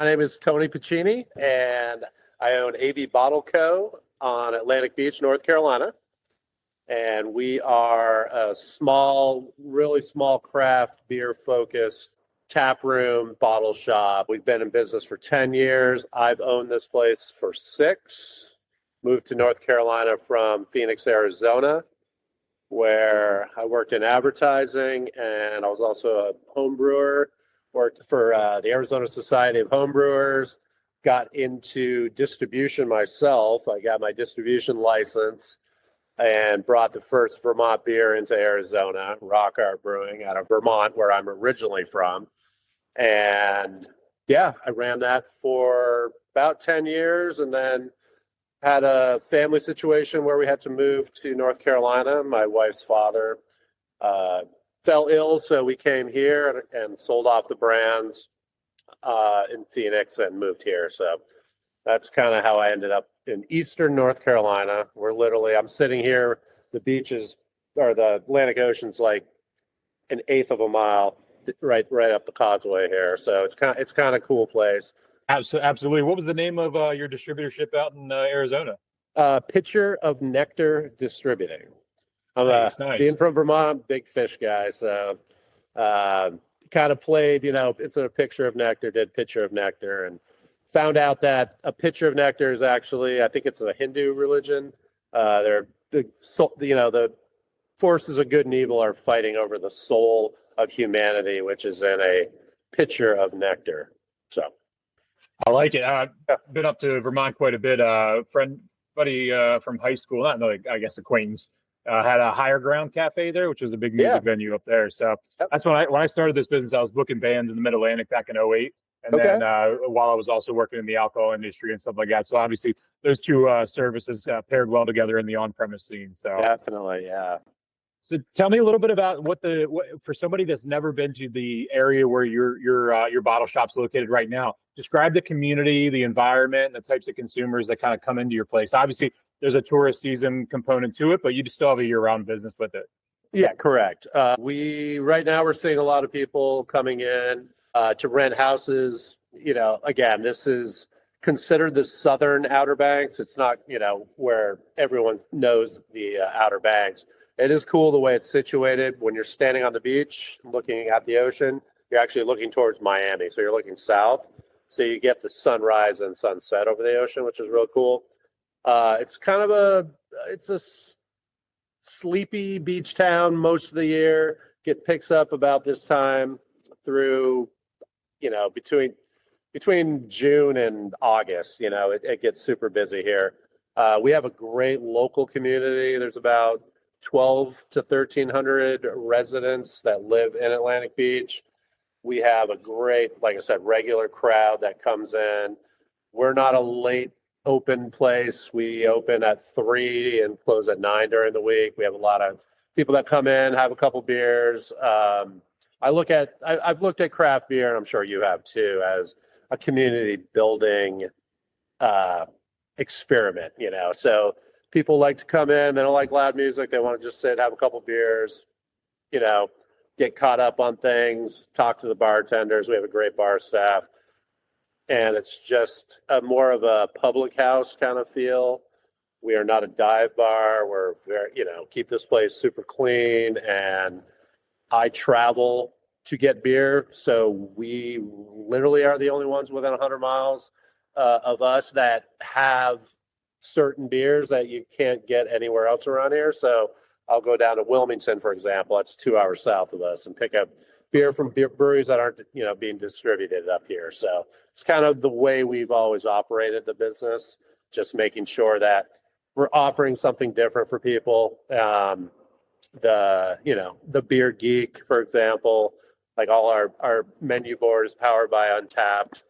My name is Tony Piccini, and I own AV Bottle Co. on Atlantic Beach, North Carolina. And we are a small, really small craft beer focused tap room bottle shop. We've been in business for 10 years. I've owned this place for 6. Moved to North Carolina from Phoenix, Arizona, where I worked in advertising, and I was also a home brewer. Worked for the Arizona Society of Homebrewers, got into distribution myself. I got my distribution license and brought the first Vermont beer into Arizona, Rock Art Brewing out of Vermont, where I'm originally from. And yeah, I ran that for about 10 years and then had a family situation where we had to move to North Carolina. My wife's father fell ill, so we came here and sold off the brands in Phoenix and moved here. So that's kind of how I ended up in Eastern North Carolina. I'm sitting here, the beaches or the Atlantic Ocean's like an eighth of a mile right up the causeway here. So it's kind of cool place. Absolutely. What was the name of your distributorship out in Arizona? Pitcher of Nectar Distributing. Nice. Being from Vermont, big fish guy. So kind of played, it's a picture of nectar, did Pitcher of Nectar, and found out that a pitcher of nectar is actually, I think it's a Hindu religion. The forces of good and evil are fighting over the soul of humanity, which is in a pitcher of nectar. So I like it. I've been up to Vermont quite a bit. Buddy from high school, I guess acquaintance, had a Higher Ground Cafe there, which was a big music venue up there. So that's when I started this business. I was booking bands in the Mid-Atlantic back in '08. And then while I was also working in the alcohol industry and stuff like that. So obviously those two services paired well together in the on-premise scene. So definitely, yeah. So tell me a little bit about what for somebody that's never been to the area where your bottle shop's located right now. Describe the community, the environment, and the types of consumers that kind of come into your place. Obviously, there's a tourist season component to it, but you still have a year-round business with it. Yeah, correct. Right now we're seeing a lot of people coming in to rent houses. Again, this is considered the southern Outer Banks. It's not, where everyone knows the Outer Banks. It is cool the way it's situated. When you're standing on the beach looking at the ocean, you're actually looking towards Miami. So you're looking south. So you get the sunrise and sunset over the ocean, which is real cool. It's kind of it's a sleepy beach town most of the year. Picks up about this time through, between June and August. It gets super busy here. We have a great local community. There's about 12 to 1,300 residents that live in Atlantic Beach. We have a great, like I said, regular crowd that comes in. We're not a late open place. We open at 3 and close at 9 during the week. We have a lot of people that come in, have a couple beers. I've looked at craft beer, and I'm sure you have too, as a community building experiment, So people like to come in, they don't like loud music. They want to just sit, have a couple beers, get caught up on things, talk to the bartenders. We have a great bar staff. And it's just more of a public house kind of feel. We are not a dive bar. We're very, keep this place super clean. And I travel to get beer. So we literally are the only ones within 100 miles of us that have certain beers that you can't get anywhere else around here. So I'll go down to Wilmington, for example. That's 2 hours south of us, and pick up beer from breweries that aren't, being distributed up here. So it's kind of the way we've always operated the business, just making sure that we're offering something different for people. The Beer Geek, for example, like all our menu board is powered by Untapped.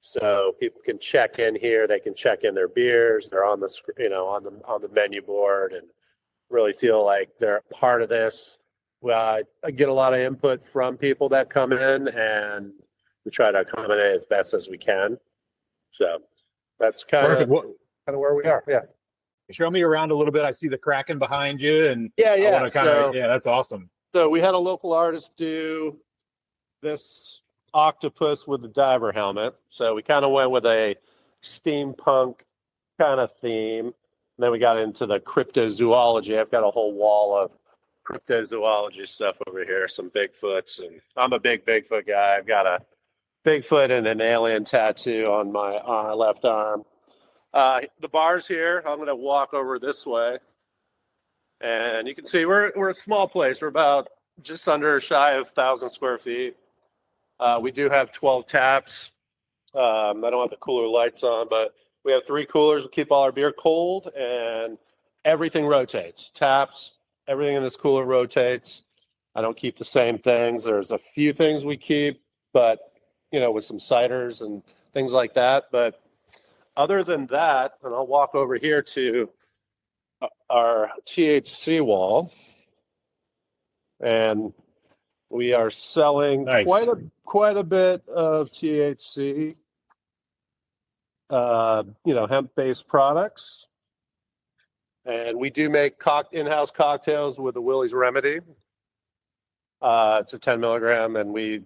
So people can check in here. They can check in their beers. They're on the on the menu board and really feel like they're part of this. Well, I get a lot of input from people that come in, and we try to accommodate as best as we can. So that's kind of where we are. Yeah. Show me around a little bit. I see the Kraken behind you, and yeah. That's awesome. So we had a local artist do this octopus with the diver helmet. So we kind of went with a steampunk kind of theme. And then we got into the cryptozoology. I've got a whole wall of cryptozoology stuff over here, some Bigfoots, and I'm a big Bigfoot guy. I've got a Bigfoot and an alien tattoo on my left arm. The bar's here. I'm going to walk over this way, and you can see we're a small place. We're about just under shy of 1,000 square feet. We do have 12 taps. I don't have the cooler lights on, but we have 3 coolers. We keep all our beer cold, and everything rotates. Taps, everything in this cooler rotates. I don't keep the same things. There's a few things we keep, but, with some ciders and things like that. But other than that, and I'll walk over here to our THC wall, and we are selling quite a bit of THC, hemp-based products. And we do make in-house cocktails with the Willie's Remedy. It's a 10 milligram, and we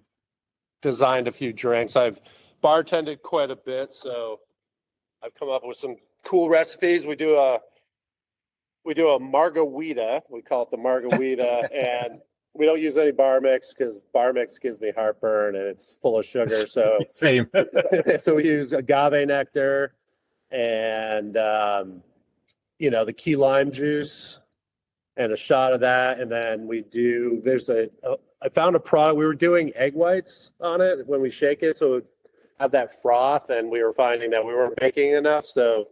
designed a few drinks. I've bartended quite a bit, so I've come up with some cool recipes. We do a margarita. We call it the margarita, and we don't use any bar mix because bar mix gives me heartburn and it's full of sugar. So same. So we use agave nectar and the key lime juice and a shot of that, and then I found a product. We were doing egg whites on it when we shake it, so it would have that froth, and we were finding that we weren't making enough, so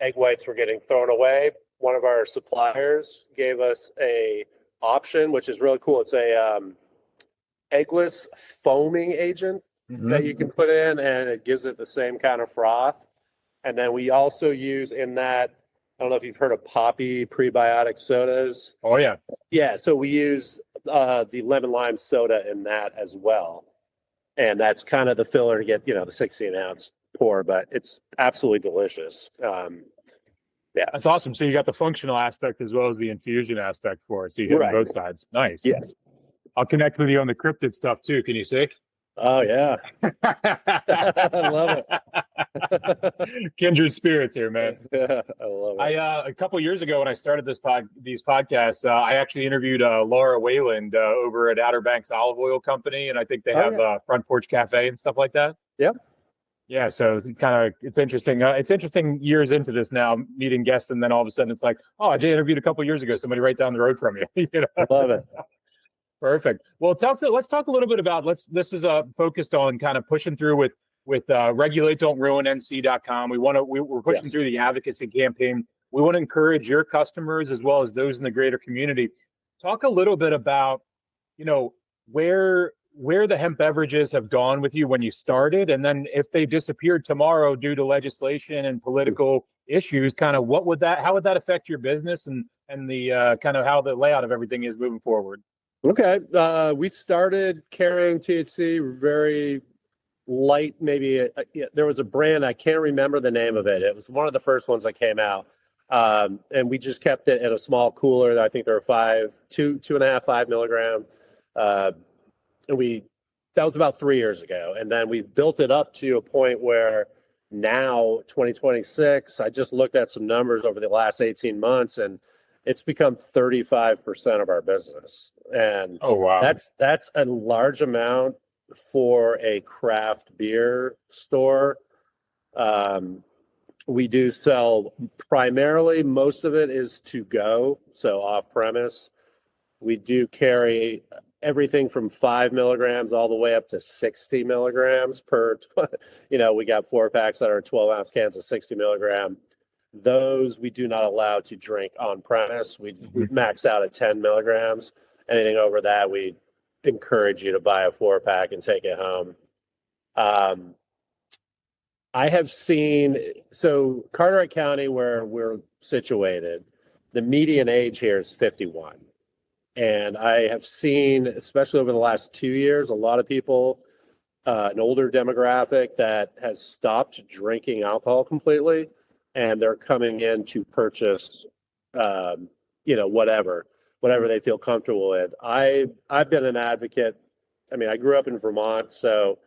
egg whites were getting thrown away. One of our suppliers gave us a option, which is really cool. It's a eggless foaming agent that you can put in, and it gives it the same kind of froth. And then we also use in that, I don't know if you've heard of Poppy prebiotic sodas. Oh, yeah. Yeah, so we use the lemon lime soda in that as well. And that's kind of the filler to get, the 16-ounce pour, but it's absolutely delicious. Yeah. That's awesome. So you got the functional aspect as well as the infusion aspect for it. So you hit both sides. Nice. Yes. I'll connect with you on the cryptid stuff too. Can you see? Oh, yeah. I love it. Kindred spirits here, man. Yeah, I love it. A couple years ago when I started these podcasts, I actually interviewed Laura Wayland over at Outer Banks Olive Oil Company, and I think they have Front Porch Cafe and stuff like that. Yep. Yeah, so it's interesting. It's interesting years into this now, meeting guests, and then all of a sudden it's like, oh, I did interviewed a couple years ago, somebody right down the road from you. I love it. Perfect. Well, let's talk a little bit about this is focused on kind of pushing through with Regulate Don't Ruin NC.com. We're pushing through the advocacy campaign. We want to encourage your customers as well as those in the greater community. Talk a little bit about, where the hemp beverages have gone with you when you started, and then if they disappeared tomorrow due to legislation and political issues, kind of how would that affect your business and the kind of how the layout of everything is moving forward? Okay. We started carrying THC very light. Maybe there was a brand, I can't remember the name of it. It was one of the first ones that came out. And we just kept it in a small cooler. I think there were 2.5, 5 milligram. And that was about 3 years ago. And then we've built it up to a point where now 2026, I just looked at some numbers over the last 18 months and it's become 35% of our business. And oh, wow, that's a large amount for a craft beer store. We do sell primarily, most of it is to go, so off premise. We do carry everything from 5 milligrams all the way up to 60 milligrams per, we got 4 packs that are 12-ounce cans of 60 milligram. Those we do not allow to drink on premise. We max out at 10 milligrams. Anything over that, we encourage you to buy a 4-pack and take it home. I have seen, so Carteret County, where we're situated, the median age here is 51. And I have seen, especially over the last 2 years, a lot of people, an older demographic that has stopped drinking alcohol completely, and they're coming in to purchase, whatever they feel comfortable with. I've been an advocate I mean, I grew up in Vermont, so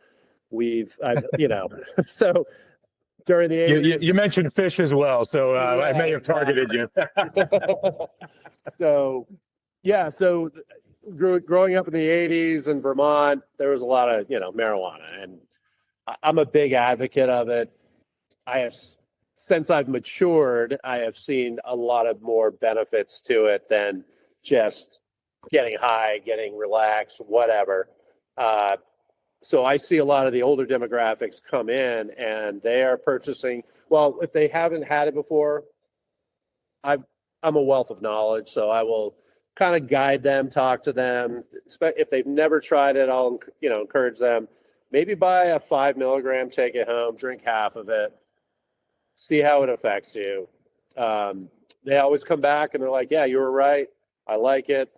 so during the You 80s. mentioned fish as well, so I Yeah, may have targeted you. So, yeah, so growing up in the 80s in Vermont, there was a lot of, marijuana, and I'm a big advocate of it. I have, since I've matured, I have seen a lot of more benefits to it than just getting high, getting relaxed, whatever. Uh, so I see a lot of the older demographics come in and they are purchasing. Well, if they haven't had it before, I've, I'm a wealth of knowledge, so I will kind of guide them, talk to them. If they've never tried it, I'll encourage them. Maybe buy a 5 milligram, take it home, drink half of it, see how it affects you. They always come back and they're like, "Yeah, you were right. I like it."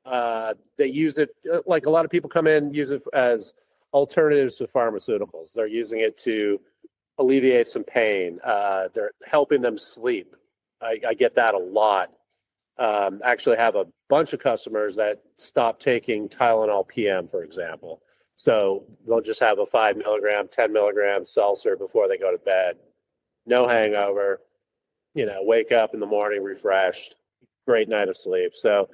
They use it like a lot of people come in use it as alternatives to pharmaceuticals. They're using it to alleviate some pain. They're helping them sleep. I get that a lot. Actually have a bunch of customers that stop taking Tylenol PM, for example. So they'll just have a 5 milligram, 10 milligram seltzer before they go to bed. No hangover, wake up in the morning refreshed, great night of sleep. So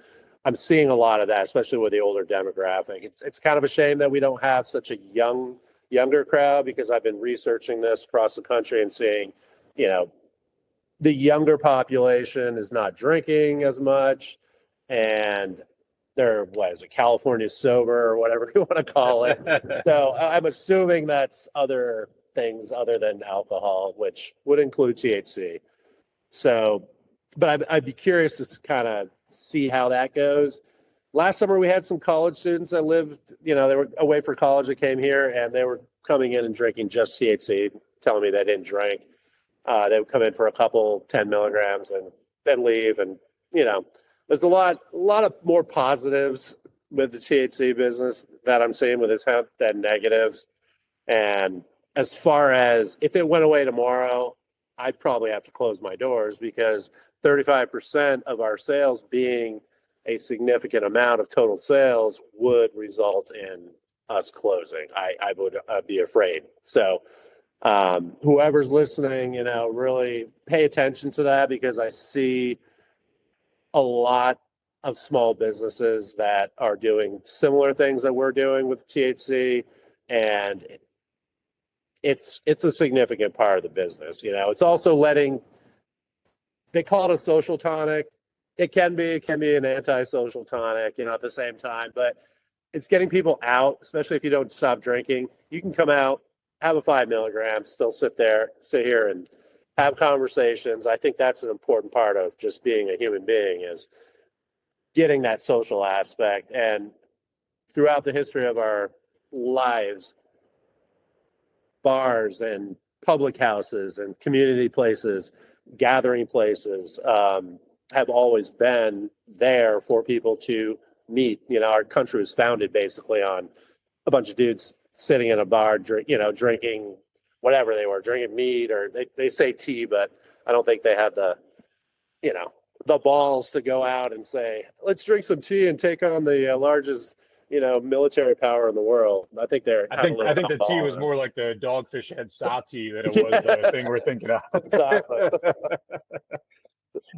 I'm seeing a lot of that, especially with the older demographic. It's kind of a shame that we don't have such a younger crowd, because I've been researching this across the country and seeing, the younger population is not drinking as much, and they're, what is it, California sober or whatever you want to call it. So I'm assuming that's other things other than alcohol, which would include THC. So, but I'd be curious to kind of see how that goes. Last summer, we had some college students that lived, they were away for college that came here, and they were coming in and drinking just THC, telling me they didn't drink. They would come in for a couple 10 milligrams and then leave. And, there's a lot of more positives with the THC business that I'm seeing with this hemp than negatives. And as far as if it went away tomorrow, I'd probably have to close my doors, because 35% of our sales being a significant amount of total sales would result in us closing. I would be afraid. So whoever's listening, really pay attention to that, because I see a lot of small businesses that are doing similar things that we're doing with THC, and it's a significant part of the business. It's also they call it a social tonic. It can be an anti-social tonic, at the same time, but it's getting people out, especially if you don't stop drinking. You can come out, have a 5 milligram, still sit here and have conversations. I think that's an important part of just being a human being, is getting that social aspect. And throughout the history of our lives, bars and public houses and community places, gathering places, have always been there for people to meet. Our country was founded basically on a bunch of dudes sitting in a bar, drinking whatever they were, drinking mead, or they say tea, but I don't think they had the balls to go out and say, let's drink some tea and take on the largest, military power in the world. I think the tea was more like the Dogfish Head Sati than it was the thing we're thinking of. Exactly.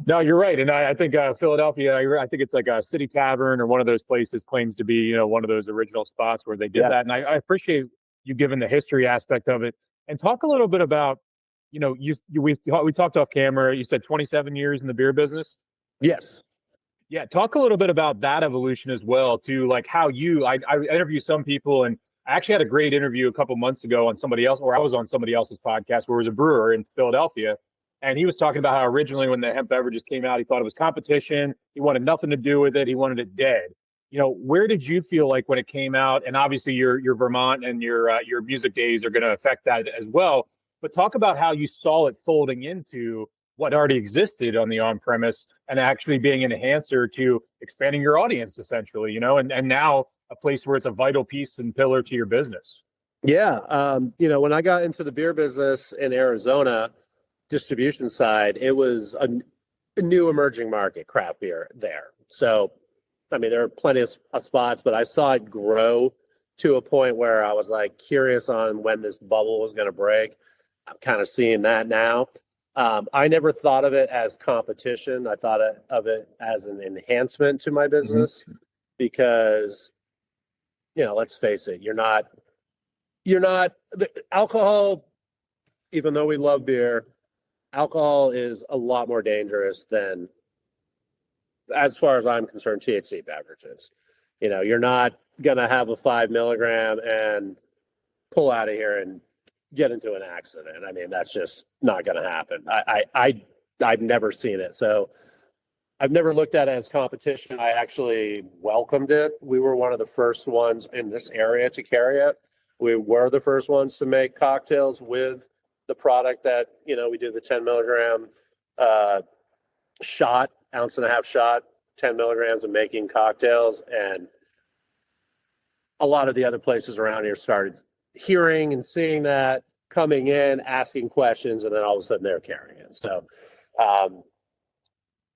No, you're right. And I think Philadelphia, I think it's like a City Tavern or one of those places claims to be, one of those original spots where they did that. And I appreciate you giving the history aspect of it. And talk a little bit about, we talked off camera. You said 27 years in the beer business. Yes. Yeah. Talk a little bit about that evolution as well, too. Like how I interview some people, and I actually had a great interview a couple months ago on somebody else, or I was on somebody else's podcast where it was a brewer in Philadelphia. And he was talking about how originally when the hemp beverages came out, he thought it was competition. He wanted nothing to do with it. He wanted it dead. Where did you feel like when it came out? And obviously your Vermont and your music days are going to affect that as well. But talk about how you saw it folding into what already existed on the on-premise and actually being an enhancer to expanding your audience, essentially, and now a place where it's a vital piece and pillar to your business. Yeah. When I got into the beer business in Arizona, distribution side, it was a new emerging market, craft beer there. So, I mean, there are plenty of spots, but I saw it grow to a point where I was like curious on when this bubble was going to break. I'm kind of seeing that now. I never thought of it as competition. I thought of it as an enhancement to my business because, let's face it, the alcohol, even though we love beer, alcohol is a lot more dangerous than, as far as I'm concerned, THC beverages. You're not going to have a 5 milligram and pull out of here and get into an accident. I mean, that's just not going to happen. I've never seen it. So I've never looked at it as competition. I actually welcomed it. We were one of the first ones in this area to carry it. We were the first ones to make cocktails with the product that, we do the 10 milligram shot, ounce and a half shot, 10 milligrams of making cocktails. And a lot of the other places around here started hearing and seeing that, coming in, asking questions, and then all of a sudden they're carrying it. So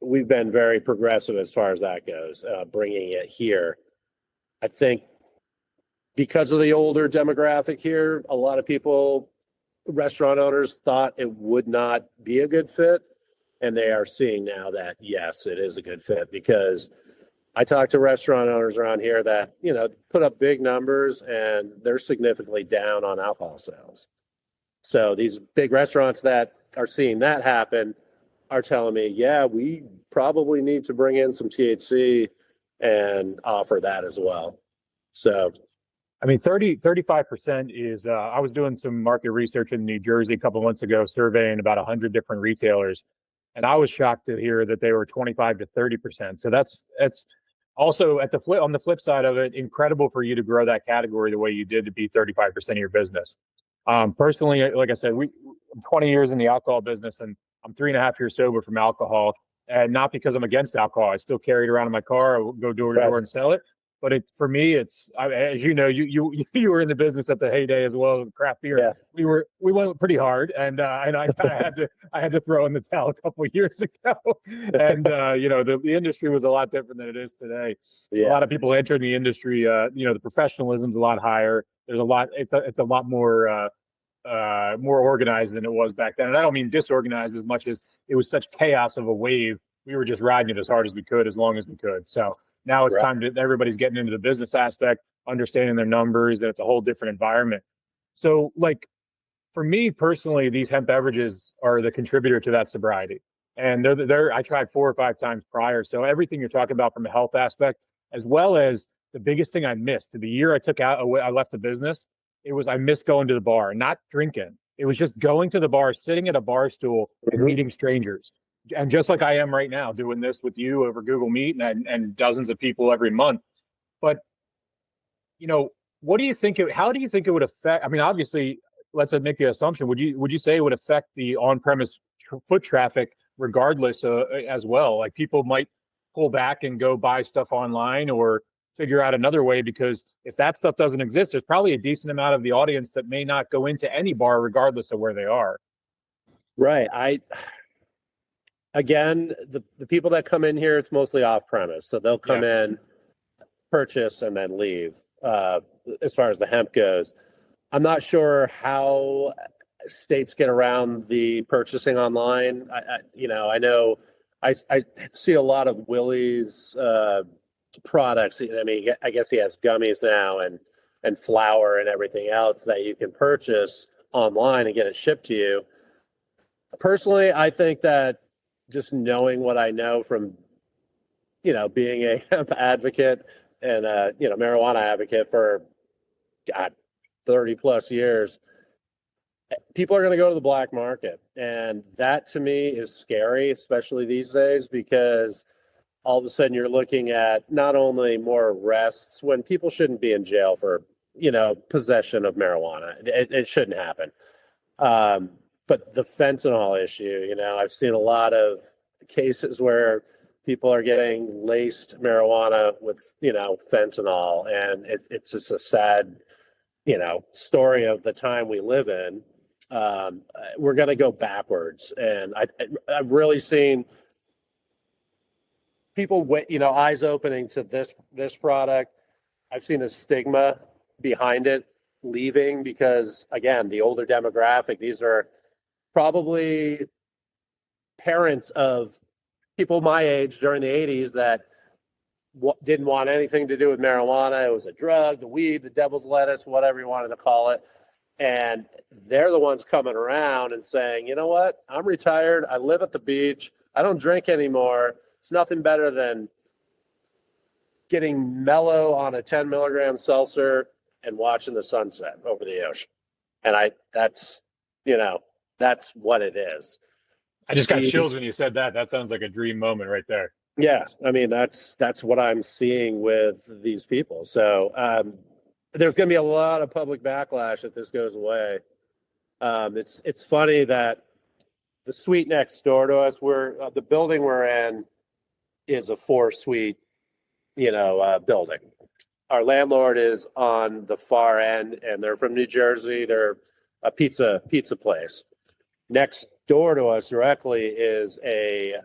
we've been very progressive as far as that goes, bringing it here. I think because of the older demographic here, a lot of people, restaurant owners, thought it would not be a good fit. And they are seeing now that, yes, it is a good fit, because I talk to restaurant owners around here that, put up big numbers and they're significantly down on alcohol sales. So these big restaurants that are seeing that happen are telling me, yeah, we probably need to bring in some THC and offer that as well. So, I mean, 35% is, I was doing some market research in New Jersey a couple of months ago, surveying about 100 different retailers. And I was shocked to hear that they were 25 to 30%. So that's also on the flip side of it, incredible for you to grow that category the way you did to be 35% of your business. Personally, like I said, I'm 20 years in the alcohol business, and I'm 3.5 years sober from alcohol. And not because I'm against alcohol. I still carry it around in my car. I go door to door and sell it. But for me, as you know, you were in the business at the heyday as well as craft beer. Yeah. We went pretty hard, and I kind of had to throw in the towel a couple of years ago. And the industry was a lot different than it is today. Yeah. A lot of people entered the industry. The professionalism's a lot higher. There's a lot. It's a lot more organized than it was back then. And I don't mean disorganized as much as it was such chaos of a wave. We were just riding it as hard as we could, as long as we could. So now it's time to, everybody's getting into the business aspect, understanding their numbers, and it's a whole different environment. So, like, for me personally, these hemp beverages are the contributor to that sobriety. And I tried 4 or 5 times prior. So everything you're talking about from a health aspect, as well as the biggest thing I missed, the year I left the business, I missed going to the bar, not drinking. It was just going to the bar, sitting at a bar stool and meeting strangers. And just like I am right now, doing this with you over Google Meet and dozens of people every month. But, what do you think? How do you think it would affect? I mean, obviously, let's make the assumption. Would you say it would affect the on-premise foot traffic regardless as well? Like, people might pull back and go buy stuff online or figure out another way, because if that stuff doesn't exist, there's probably a decent amount of the audience that may not go into any bar regardless of where they are. Right. Again, the people that come in here, it's mostly off premise. So they'll come in, purchase, and then leave. As far as the hemp goes, I'm not sure how states get around the purchasing online. I know I see a lot of Willie's products. I mean, I guess he has gummies now and flour and everything else that you can purchase online and get it shipped to you. Personally, I think that, just knowing what I know from, being a hemp advocate and, marijuana advocate for, 30 plus years, people are going to go to the black market. And that to me is scary, especially these days, because all of a sudden you're looking at not only more arrests when people shouldn't be in jail for, possession of marijuana. It shouldn't happen. But the fentanyl issue, I've seen a lot of cases where people are getting laced marijuana with, fentanyl. And it's just a sad, story of the time we live in. We're going to go backwards. And I've really seen people, eyes opening to this product. I've seen a stigma behind it leaving because, again, the older demographic, these are probably parents of people my age during the 80s that didn't want anything to do with marijuana. It was a drug, the weed, the devil's lettuce, whatever you wanted to call it. And they're the ones coming around and saying, you know what? I'm retired. I live at the beach. I don't drink anymore. It's nothing better than getting mellow on a 10 milligram seltzer and watching the sunset over the ocean. And that's what it is. I just got chills when you said that. That sounds like a dream moment right there. Yeah. I mean, that's what I'm seeing with these people. So there's going to be a lot of public backlash if this goes away. It's funny that the suite next door to us, the building we're in is a 4-suite, building. Our landlord is on the far end, and they're from New Jersey. They're a pizza place. Next door to us directly is a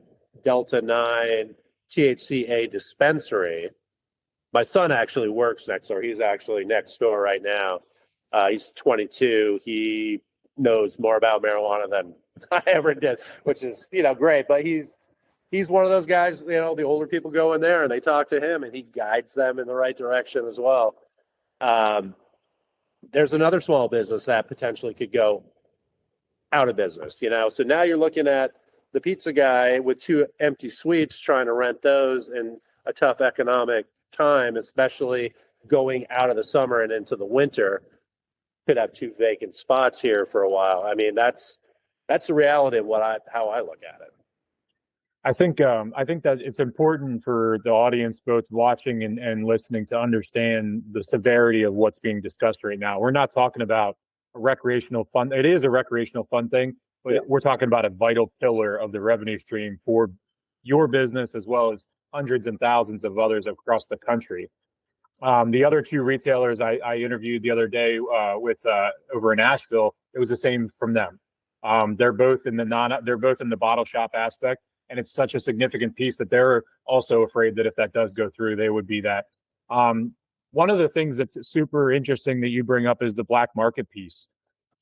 Delta 9 THCA dispensary. My son actually works next door. He's actually next door right now. He's 22. He knows more about marijuana than I ever did, which is, great. But he's one of those guys, the older people go in there and they talk to him and he guides them in the right direction as well. There's another small business that potentially could go out of business, So now you're looking at the pizza guy with 2 empty suites trying to rent those in a tough economic time, especially going out of the summer and into the winter. Could have 2 vacant spots here for a while. I mean, that's the reality of how I look at it. I think that it's important for the audience, both watching and listening, to understand the severity of what's being discussed right now. We're not talking about a recreational fun. It is a recreational fun thing, but we're talking about a vital pillar of the revenue stream for your business as well as hundreds and thousands of others across the country. The other 2 retailers I interviewed the other day with over in Asheville, it was the same from them. They're both in the bottle shop aspect, and it's such a significant piece that they're also afraid that if that does go through, they would be that. One of the things that's super interesting that you bring up is the black market piece.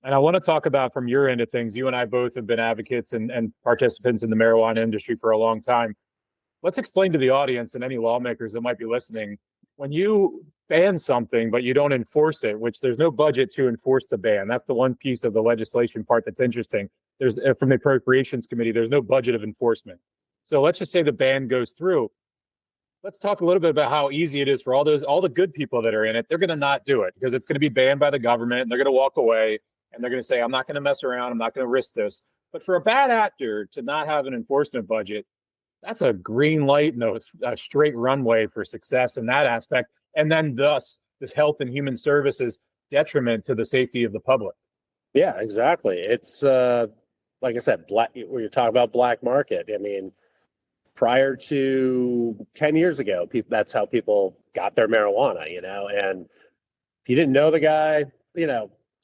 And I want to talk about from your end of things. You and I both have been advocates and participants in the marijuana industry for a long time. Let's explain to the audience and any lawmakers that might be listening, when you ban something but you don't enforce it, which there's no budget to enforce the ban. That's the one piece of the legislation part that's interesting. There's from the Appropriations Committee, there's no budget of enforcement. So let's just say the ban goes through. Let's talk a little bit about how easy it is for all the good people that are in it. They're going to not do it because it's going to be banned by the government, and they're going to walk away and they're going to say, I'm not going to mess around. I'm not going to risk this. But for a bad actor to not have an enforcement budget, that's a green light and a straight runway for success in that aspect. And then thus this health and human services detriment to the safety of the public. Yeah, exactly. It's like I said, when you're talking about black market, I mean, prior to 10 years ago, that's how people got their marijuana, and if you didn't know the guy,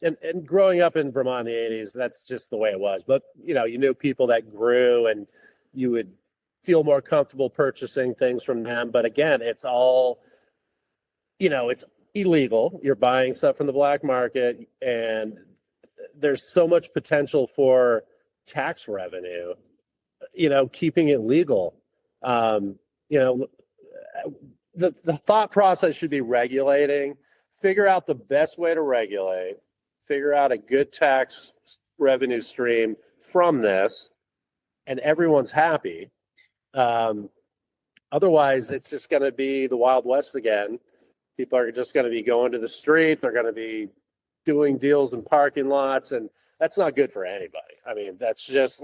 and growing up in Vermont in the 80s, that's just the way it was. But, you knew people that grew and you would feel more comfortable purchasing things from them. But again, it's all, it's illegal. You're buying stuff from the black market, and there's so much potential for tax revenue, keeping it legal. The thought process should be regulating, figure out the best way to regulate, figure out a good tax revenue stream from this, and everyone's happy. Otherwise, it's just going to be the Wild West again. People are just going to be going to the street. They're going to be doing deals in parking lots, and that's not good for anybody. I mean, that's just,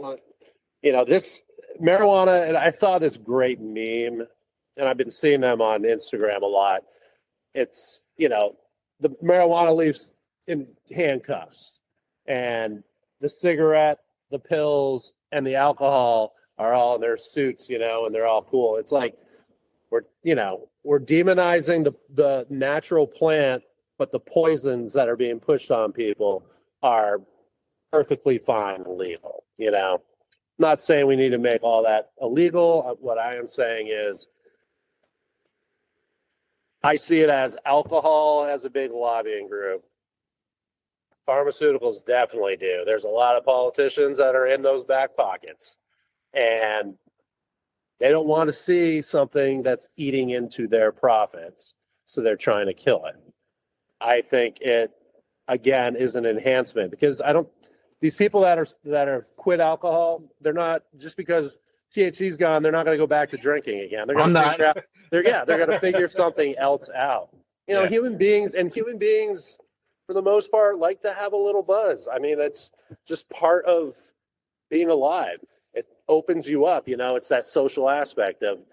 this marijuana, and I saw this great meme, and I've been seeing them on Instagram a lot. It's, the marijuana leaves in handcuffs, and the cigarette, the pills, and the alcohol are all in their suits, and they're all cool. It's like we're demonizing the natural plant, but the poisons that are being pushed on people are perfectly fine and legal, Not saying we need to make all that illegal. What I am saying is I see it as alcohol has a big lobbying group. Pharmaceuticals definitely do. There's a lot of politicians that are in those back pockets, and they don't want to see something that's eating into their profits, so they're trying to kill it. I think it, again, is an enhancement because these people that are quit alcohol, they're not, just because THC's gone, they're not going to go back to drinking again. They're going to figure out, they're going to figure something else out. Human beings for the most part like to have a little buzz. I mean, that's just part of being alive. It opens you up, it's that social aspect of,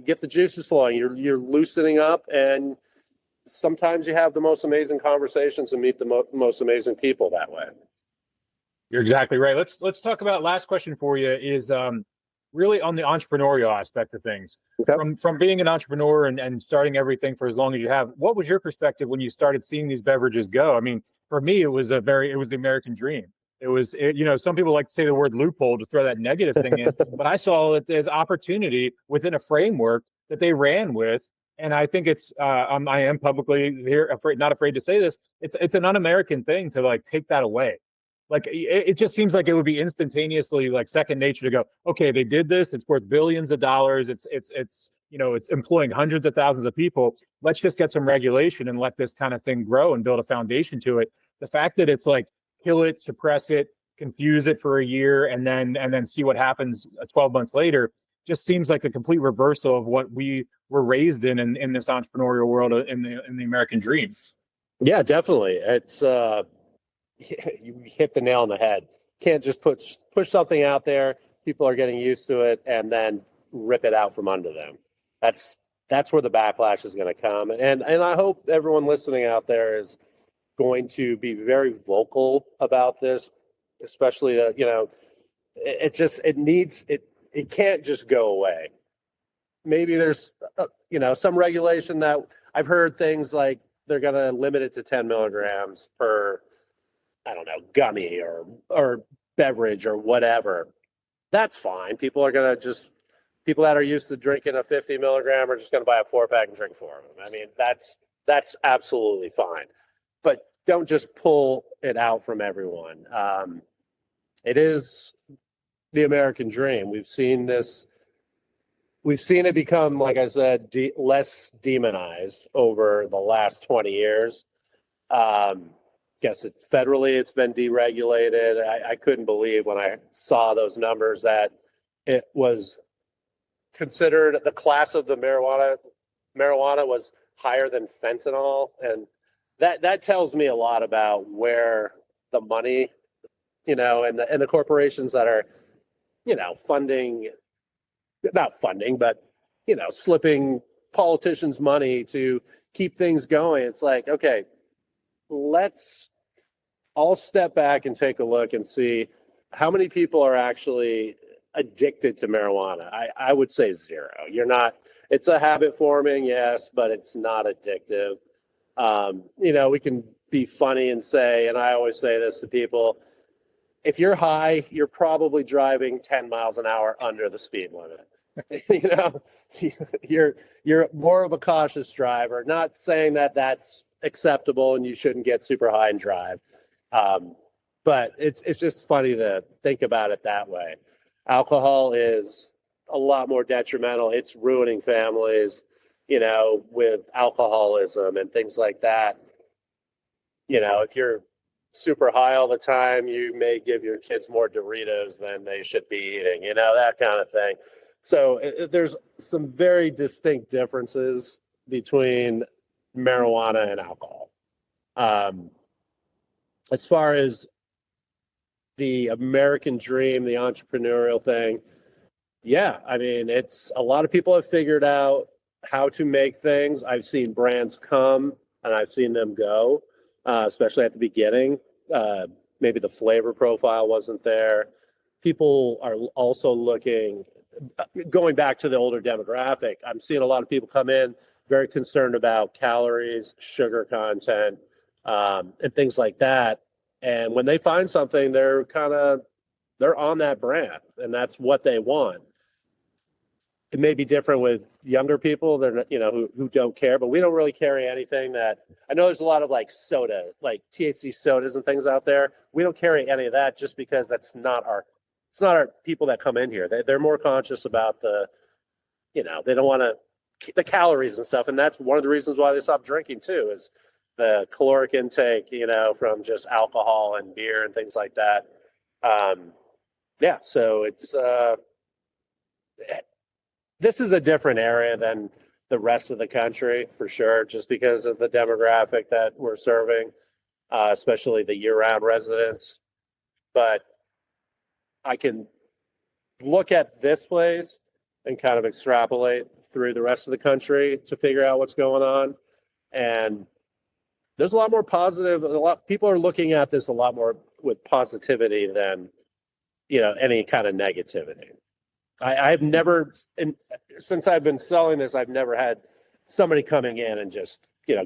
get the juices flowing. You're loosening up, and sometimes you have the most amazing conversations and meet the most amazing people that way. You're exactly right. Let's talk about, last question for you is really on the entrepreneurial aspect of things. Okay. From being an entrepreneur and starting everything for as long as you have, what was your perspective when you started seeing these beverages go? I mean, for me, it was the American dream. Some people like to say the word loophole to throw that negative thing in, but I saw that there's opportunity within a framework that they ran with. And I think I am publicly here, not afraid to say this. It's an un-American thing to like take that away. Like it just seems like it would be instantaneously like second nature to go, okay, they did this. It's worth billions of dollars. It's employing hundreds of thousands of people. Let's just get some regulation and let this kind of thing grow and build a foundation to it. The fact that it's like kill it, suppress it, confuse it for a year, and then see what happens 12 months later just seems like the complete reversal of what we were raised in this entrepreneurial world in the American dream. Yeah, definitely. It's you hit the nail on the head. Can't just push something out there. People are getting used to it and then rip it out from under them. That's where the backlash is going to come. And I hope everyone listening out there is going to be very vocal about this, especially it can't just go away. Maybe there's some regulation that I've heard things like they're going to limit it to 10 milligrams per, I don't know, gummy or beverage or whatever. That's fine. People that are used to drinking a 50 milligram are just going to buy a 4-pack and drink 4 of them. I mean, that's absolutely fine. But don't just pull it out from everyone. It is the American dream. We've seen this. We've seen it become, like I said, less demonized over the last 20 years. Guess federally it's been deregulated. I couldn't believe when I saw those numbers that it was considered the class of the marijuana was higher than fentanyl, and that tells me a lot about where the money, and the corporations that are, slipping politicians money to keep things going. It's like, okay, let's all step back and take a look and see how many people are actually addicted to marijuana. I would say 0. You're not. It's a habit forming, yes, but it's not addictive. We can be funny and say, and I always say this to people, if you're high, you're probably driving 10 miles an hour under the speed limit. You're more of a cautious driver. Not saying that that's acceptable and you shouldn't get super high and drive. But it's just funny to think about it that way. Alcohol is a lot more detrimental. It's ruining families, with alcoholism and things like that. If you're super high all the time, you may give your kids more Doritos than they should be eating, that kind of thing. So there's some very distinct differences between marijuana and alcohol. As far as the American dream, the entrepreneurial thing, yeah, I mean, it's a lot of people have figured out how to make things. I've seen brands come and I've seen them go, especially at the beginning. Maybe the flavor profile wasn't there. People are also going back to the older demographic. I'm seeing a lot of people come in very concerned about calories, sugar content, and things like that. And when they find something, they're on that brand, and that's what they want. it may be different with younger people. They're not, who don't care, but we don't really carry anything that. I know there's a lot of like soda, like THC sodas and things out there. We don't carry any of that just because it's not our people that come in here. They're more conscious about they don't want the calories and stuff. And that's one of the reasons why they stopped drinking too, is the caloric intake, from just alcohol and beer and things like that. So it's, this is a different area than the rest of the country for sure, just because of the demographic that we're serving, especially the year-round residents. But I can look at this place and kind of extrapolate through the rest of the country to figure out what's going on. And there's a lot more positive. People are looking at this a lot more with positivity than, any kind of negativity. I've never, since I've been selling this, I've never had somebody coming in and just,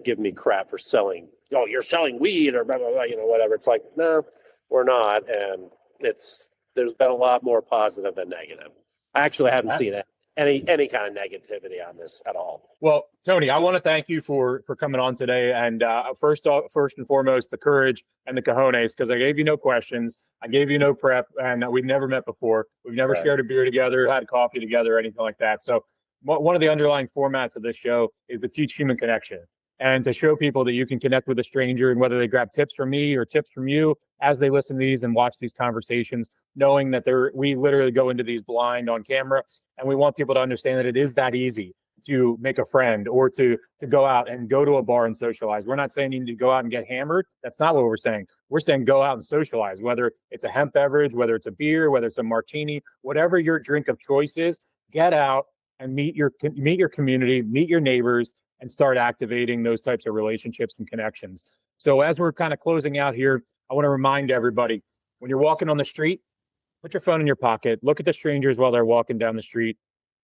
give me crap for selling. Oh, you're selling weed or blah, blah, blah, whatever. It's like, no, we're not. And there's been a lot more positive than negative. I actually haven't seen any kind of negativity on this at all. Well, Tony, I want to thank you for coming on today. And first and foremost, the courage and the cojones, because I gave you no questions. I gave you no prep, and we've never met before. We've never shared a beer together, had coffee together, or anything like that. So one of the underlying formats of this show is to teach human connection and to show people that you can connect with a stranger, and whether they grab tips from me or tips from you as they listen to these and watch these conversations, knowing that we literally go into these blind on camera, and we want people to understand that it is that easy to make a friend or to go out and go to a bar and socialize. We're not saying you need to go out and get hammered. That's not what we're saying. We're saying go out and socialize, whether it's a hemp beverage, whether it's a beer, whether it's a martini, whatever your drink of choice is, get out and meet your community, meet your neighbors, and start activating those types of relationships and connections. So as we're kind of closing out here, I want to remind everybody, when you're walking on the street, put your phone in your pocket, look at the strangers while they're walking down the street.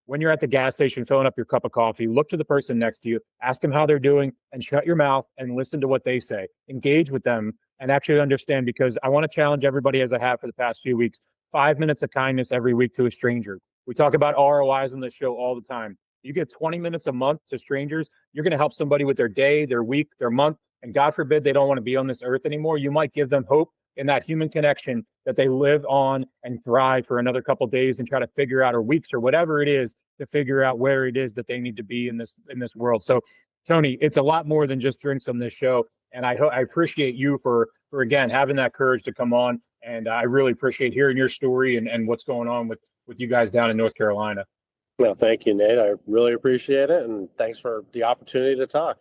When you're at the gas station filling up your cup of coffee, look to the person next to you, ask them how they're doing, and shut your mouth and listen to what they say. Engage with them and actually understand, because I want to challenge everybody, as I have for the past few weeks, 5 minutes of kindness every week to a stranger. We talk about ROIs on this show all the time. You get 20 minutes a month to strangers, you're going to help somebody with their day, their week, their month, and God forbid they don't want to be on this earth anymore. You might give them hope in that human connection that they live on and thrive for another couple of days and try to figure out, or weeks or whatever it is, to figure out where it is that they need to be in this world. So Tony, it's a lot more than just drinks on this show. And I appreciate you for again, having that courage to come on. And I really appreciate hearing your story and what's going on with you guys down in North Carolina. Well, thank you, Nate. I really appreciate it. And thanks for the opportunity to talk.